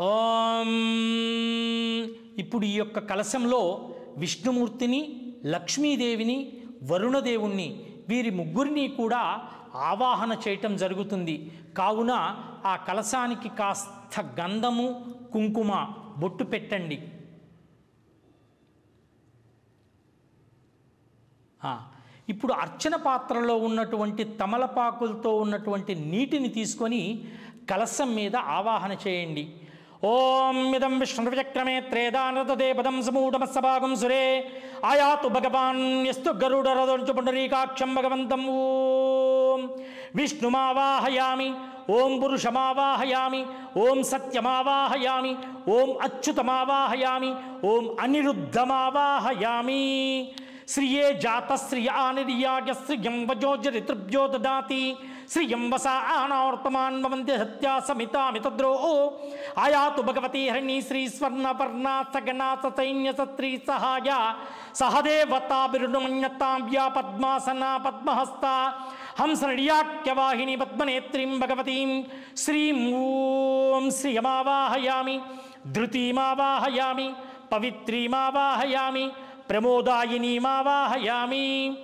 ఓం. ఇప్పుడు ఈ యొక్క కలశంలో విష్ణుమూర్తిని, లక్ష్మీదేవిని, వరుణదేవుణ్ణి వీరి ముగ్గురిని కూడా ఆవాహన చేయటం జరుగుతుంది. కావున ఆ కలశానికి కాస్త గంధము, కుంకుమ బొట్టు పెట్టండి. ఇప్పుడు అర్చన పాత్రలో ఉన్నటువంటి తమలపాకులతో ఉన్నటువంటి నీటిని తీసుకొని కలశం మీద ఆవాహన చేయండి. ఓం ఇదం విష్ణుర్విచక్రమే త్రేదానృతదేపదం సమూఢమస్సభాగం సురే ఆయాతు భగవాన్ యస్తు గరుడరదోంచు పుండరీకాక్షం భగవంతం. ఓం విష్ణుమావాహయామి, ఓం పురుషమావాహయామి, ఓం సత్యమావాహయామి, ఓం అచ్యుతమావాహయామి, ఓం అనిరుద్ధమావాహయామి. శ్రియే జాత శ్రియ ఆనిర్యాయ శ్రియం వజోజరి తృభ్యో దదాతి శ్రియం వసా ఆనావర్తమాన్ భవంతి సత్యా సమితామితద్రో ఆయాతు భగవతి హరిణీ శ్రీ స్వర్ణవర్ణా సగణా సైన్య సత్రీ సహాయ సహదేవతాభిరుణమన్యతావ్యా పద్మాసనా పద్మహస్త హంసనడియాఖ్యవాహిని పద్మనేత్రీం భగవతీం శ్రీం ఓం శ్రియమావాహయామి, ధృతిమావాహయామి, పవిత్రీమావాహయామి, ప్రమోదాయినీమావాహయామి.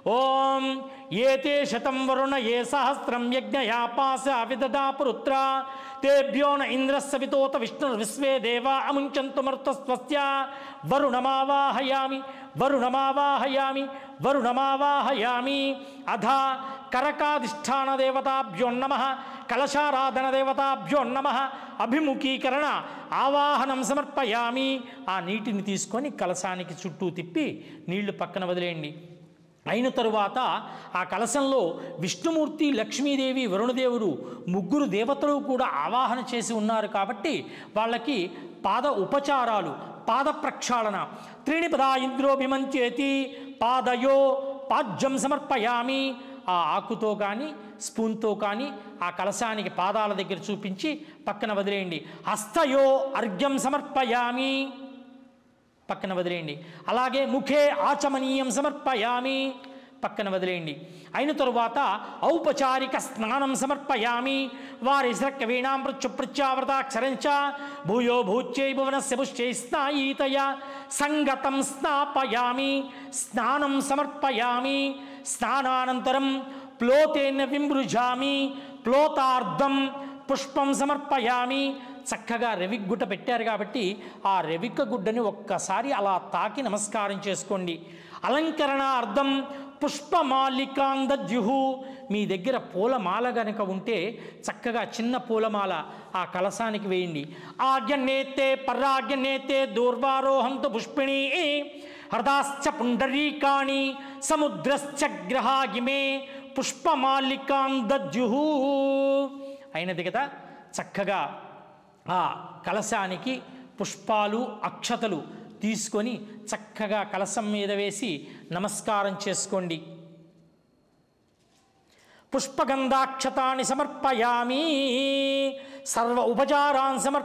ఓం ఏతే శతం వరుణ ఏ సహస్రం యజ్ఞయా పాశ విదదా పురుత్ర తేభ్యో న ఇంద్రస్య వితోత విష్ణుర్విశ్వే దేవా అముంచంతు మరుతస్వస్య వరుణమావాహయామి, వరుణమావాహయామి, వరుణమావాహయామి. అధా కరకాధిష్టాన దేవతాభ్యో నమః, కలశారాధన దేవతాభ్యో నమః. అభిముఖీకరణ ఆవాహనం సమర్పయామి. ఆ నీటిని తీసుకొని కలశానికి చుట్టూ తిప్పి నీళ్లు పక్కన వదిలేయండి. అయిన తరువాత ఆ కలశంలో విష్ణుమూర్తి, లక్ష్మీదేవి, వరుణదేవుడు ముగ్గురు దేవతలు కూడా ఆవాహన చేసి ఉన్నారు కాబట్టి వాళ్ళకి పాద ఉపచారాలు, పాద ప్రక్షాళన. త్రీణి పదా ఇంద్రోభిమంచేతి పాదయో పాద్యం సమర్పయామి. ఆ ఆకుతో కానీ స్పూన్తో కానీ ఆ కలశానికి పాదాల దగ్గర చూపించి పక్కన వదిలేయండి. హస్తయో అర్ఘ్యం సమర్పయామి, పక్కన వదిలేయండి. అలాగే ముఖే ఆచమనీయం సమర్పయామి, పక్కన వదిలేయండి. అయిన తరువాత ఔపచారిక స్నానం సమర్పయామి. వారి శ్రక్క వీణాం ప్రత్యావృతాక్షరంచ భూయో భూత్యై భువనస్య పుష్యై స్నాయీతయ సంగతం స్నాపయామి. స్నానం సమర్పయామి. స్నానానంతరం ప్లోతేన విమృజామి, ప్లోతార్థం పుష్పం సమర్పయామి. చక్కగా రెవిగుడ్డ పెట్టారు కాబట్టి ఆ రెవిక గుడ్డని ఒక్కసారి అలా తాకి నమస్కారం చేసుకోండి. అలంకరణార్థం పుష్పమాలికాందద్యుహు. మీ దగ్గర పూలమాల గనక ఉంటే చక్కగా చిన్న పూలమాల ఆ కలశానికి వేయండి. ఆగ్యనేతే పరాగ్యనేతే దూర్వారోహంతు పుష్పిణీ హృదాశ్చ పుండరీకాణి సముద్రశ్చ గ్రహాగిమే పుష్పమాలికాందద్యుహు. అయినది కదా. చక్కగా ఆ కలశానికి పుష్పాలు, అక్షతలు తీసుకొని చక్కగా కలశం మీద వేసి నమస్కారం చేసుకోండి. పుష్పగంధాక్షతాన్ని సమర్పయామి. సర్వ ఉపచారాన్